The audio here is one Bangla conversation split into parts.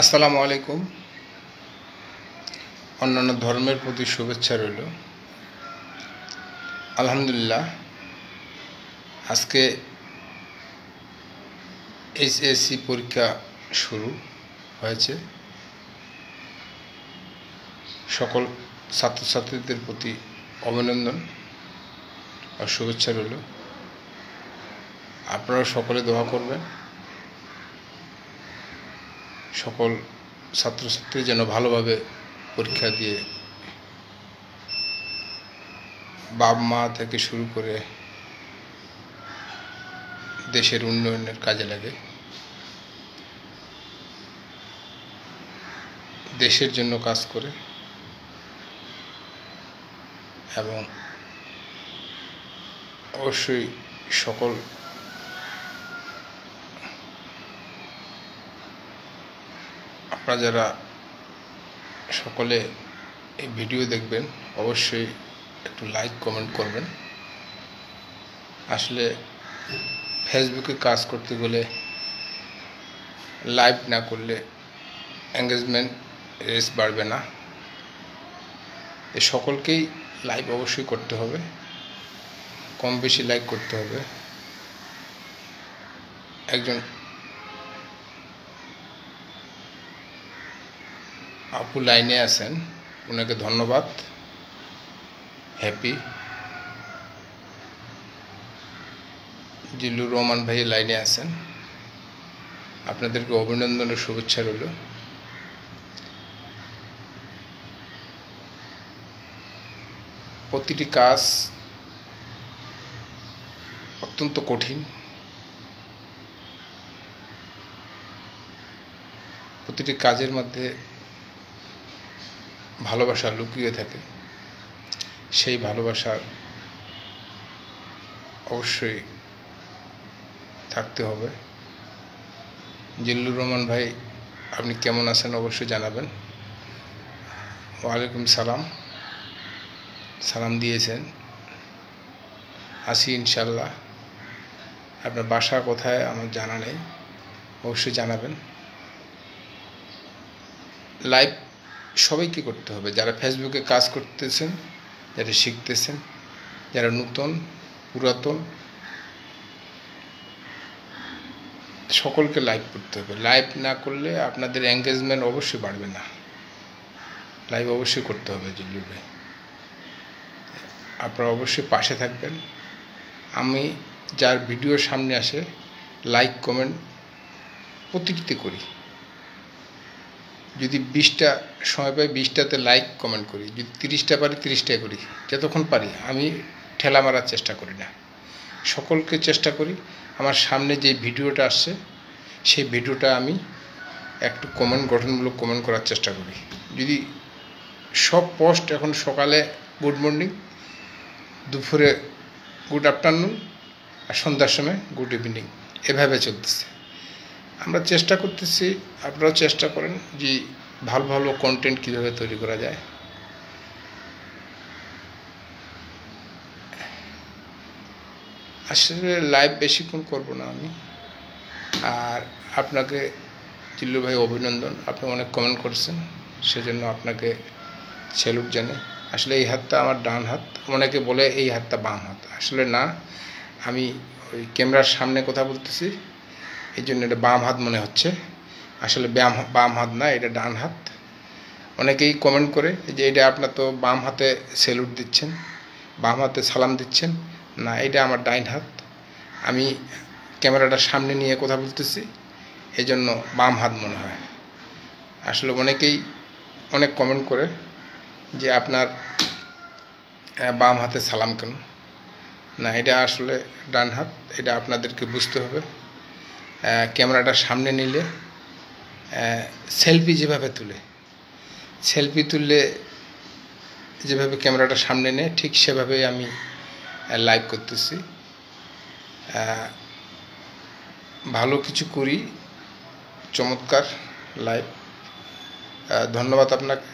আসসালামু আলাইকুম। অন্যান্য ধর্মের প্রতি শুভেচ্ছা রইল। আলহামদুলিল্লাহ, আজকে এইচএসসি পরীক্ষা শুরু হয়েছে। সকল ছাত্রছাত্রীদের প্রতি অভিনন্দন ও শুভেচ্ছা রইল। আপনারা সকলে দোয়া করবেন, সকল ছাত্রছাত্রী যেন ভালোভাবে পরীক্ষা দিয়ে বাবা মা থেকে শুরু করে দেশের উন্নয়নের কাজে লাগে, দেশের জন্য কাজ করে এবং অবশ্যই সকল আপনারা যারা সকলে এই ভিডিও দেখবেন অবশ্যই একটু লাইক কমেন্ট করবেন। আসলে ফেসবুকে কাজ করতে গেলে লাইভ না করলে এঙ্গেজমেন্ট রেস বাড়বে না। এ সকলকেই লাইভ অবশ্যই করতে হবে, কম বেশি লাইক করতে হবে। একজন আপু লাইনে আছেন, ওনাকে ধন্যবাদ। হ্যাপি জিল্লুর রহমান ভাই লাইনে আছেন, আপনাদেরকে অভিনন্দন ও শুভেচ্ছা রইল। প্রতিটি কাজ অত্যন্ত কঠিন, প্রতিটি কাজের মধ্যে ভালোবাসা লুকিয়ে থাকে। সেই ভালোবাসার অবশ্যই থাকতে হবে। জিল্লুর রহমান ভাই, আপনি কেমন আছেন অবশ্যই জানাবেন। ওয়ালাইকুম সালাম, সালাম দিয়েছেন। আসি ইনশাল্লাহ। আপনার বাসা কোথায় আমার জানা নেই, অবশ্যই জানাবেন। লাইভ সবাইকে করতে হবে, যারা ফেসবুকে কাজ করতেছেন, যারা শিখতেছেন, যারা নতুন পুরাতন, সকলকে লাইভ করতে হবে। লাইভ না করলে আপনাদের এঙ্গেজমেন্ট অবশ্যই বাড়বে না। লাইভ অবশ্যই করতে হবে। জিল্লুর ভাই, আপনারা অবশ্যই পাশে থাকবেন। আমি যার ভিডিওর সামনে আসে লাইক কমেন্ট প্রতিটিতে করি। যদি 20টা সময় পাই 20টাতে লাইক কমেন্ট করি, যদি 30টা পারি 30টায় করি, যতক্ষণ পারি। আমি ঠেলা মারার চেষ্টা করি না, সকলকে চেষ্টা করি। আমার সামনে যে ভিডিওটা আসছে সেই ভিডিওটা আমি একটু কমেন্ট, গঠনমূলক কমেন্ট করার চেষ্টা করি। যদি সব পোস্ট এখন সকালে গুড মর্নিং, দুপুরে গুড আফটারনুন, আর সন্ধ্যার সময় গুড ইভিনিং, এভাবে চলতেছে। আমরা চেষ্টা করতেছি, আপনারাও চেষ্টা করেন যে ভালো ভালো কন্টেন্ট কীভাবে তৈরি করা যায়। আসলে লাইভ বেশিক্ষণ করব না আমি। আর আপনাকে জিল্লু ভাই অভিনন্দন, আপনি অনেক কমেন্ট করছেন, সেজন্য আপনাকে স্যালুট জানাই। আসলে এই হাতটা আমার ডান হাত, অনেকে বলে এই হাতটা বাম হাত। আসলে না, আমি ওই ক্যামেরার সামনে কথা বলতেছি, এই জন্য এটা বাম হাত মনে হচ্ছে। আসলে বাম হাত না, এটা ডান হাত। অনেকেই কমেন্ট করে যে এটা আপনার তো বাম হাতে স্যালুট দিচ্ছেন, বাম হাতে সালাম দিচ্ছেন। না, এটা আমার ডাইন হাত। আমি ক্যামেরাটা সামনে নিয়ে কথা বলতেছি, এই জন্য বাম হাত মনে হয়। আসলে অনেকেই অনেক কমেন্ট করে যে আপনার বাম হাতে সালাম কেন। না, এটা আসলে ডান হাত, এটা আপনাদেরকে বুঝতে হবে। ক্যামেরাটা সামনে নিলে সেলফি যেভাবে তুললে যেভাবে ক্যামেরাটা সামনে নেয় ঠিক সেভাবেই আমি লাইভ করতেছি। ভালো কিছু করি, চমৎকার লাইভ। ধন্যবাদ আপনাকে।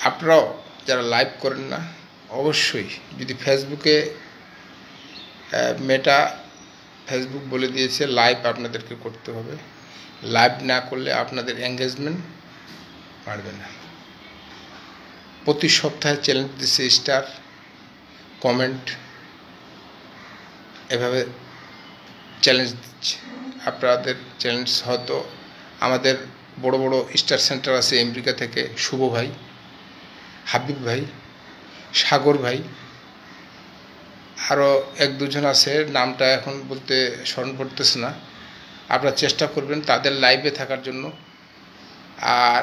আপনারাও যারা লাইভ করেন না, অবশ্যই যদি ফেসবুকে মেটা ফেসবুক বলে দিয়েছে লাইভ আপনাদেরকে করতে হবে। লাইভ না করলে আপনাদের এঙ্গেজমেন্ট বাড়বে না। প্রতি সপ্তাহে চ্যালেঞ্জ দিচ্ছে স্টার, কমেন্ট, এভাবে চ্যালেঞ্জ দিচ্ছে। আপনাদের চ্যালেঞ্জ হয়তো আমাদের বড় বড় স্টার সেন্টার আছে আমেরিকা থেকে, শুভ ভাই, হাবিব ভাই, সাগর ভাই, আরও এক দুজন আছে, নামটা এখন বলতে স্মরণ পড়তেছে না। আপনারা চেষ্টা করবেন তাদের লাইভে থাকার জন্য আর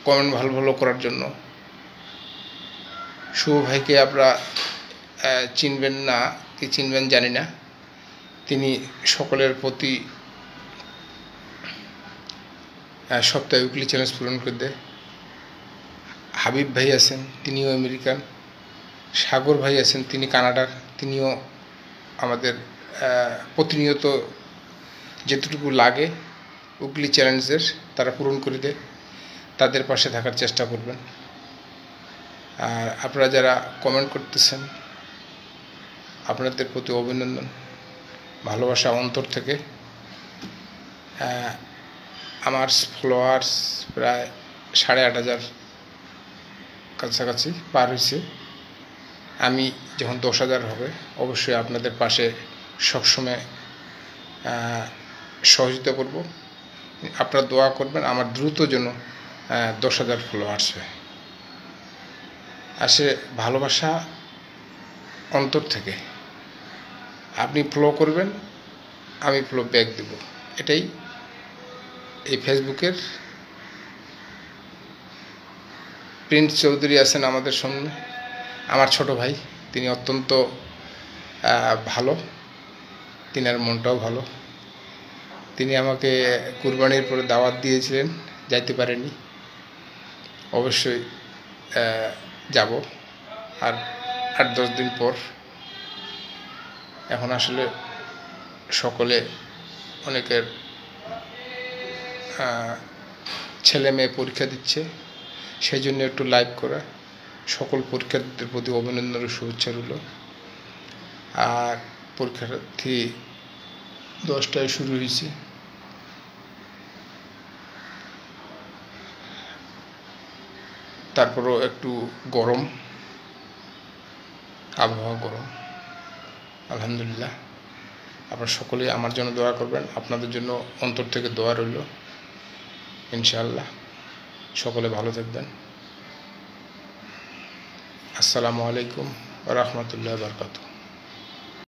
কমেন্ট ভালো ভালো করার জন্য। শুভ ভাইকে আপনারা চিনবেন না কি চিনবেন জানি না, তিনি সকলের প্রতি সপ্তাহে উইকলি চ্যালেঞ্জ পূরণ করে দেয়। হাবিব ভাই আছেন, তিনিও আমেরিকান। সাগর ভাই আছেন, তিনি কানাডার, তিনিও আমাদের প্রতিনিয়ত যেটুকু লাগে উইকলি চ্যালেঞ্জের তারা পূরণ করে দেয়। তাদের পাশে থাকার চেষ্টা করবেন। আর আপনারা যারা কমেন্ট করতেছেন, আপনাদের প্রতি অভিনন্দন, ভালোবাসা অন্তর থেকে। আমার ফলোয়ার্স প্রায় 8,500 কাছাকাছি পার হয়েছে। আমি যখন 10,000 হবে অবশ্যই আপনাদের পাশে সবসময় সহযোগিতা করব। আপনারা দোয়া করবেন আমার দ্রুত যেন 10,000 ফলোয়ার্স হয়। আসে ভালোবাসা অন্তর থেকে। আপনি ফলো করবেন, আমি ফলো ব্যাক দেব, এটাই এই ফেসবুকের। প্রিন্স চৌধুরী আছেন আমাদের সামনে, আমার ছোট ভাই, তিনি অত্যন্ত ভালো, তিনার মনটাও ভালো। তিনি আমাকে কুরবানির পরে দাওয়াত দিয়েছিলেন, যাইতে পারেনি, অবশ্যই যাব আর 8-10 দিন পর। এখন আসলে সকলে অনেকের ছেলে মেয়ে পরীক্ষা দিচ্ছে, সেই জন্য একটু লাইভ করা। সকল পরীক্ষার্থীদের প্রতি অভিনন্দন ও শুভেচ্ছা রইল। আর পরীক্ষার্থী 10টায় শুরু হয়েছে। তারপরও একটু গরম, আবহাওয়া গরম। আলহামদুলিল্লাহ, আপনারা সকলেই আমার জন্য দোয়া করবেন, আপনাদের জন্য অন্তর থেকে দোয়া রইল। ইনশাআল্লাহ সকলে ভালো থাকবেন। আসসালামু আলাইকুম ওয়া রাহমাতুল্লাহি ওয়া বারাকাতুহু।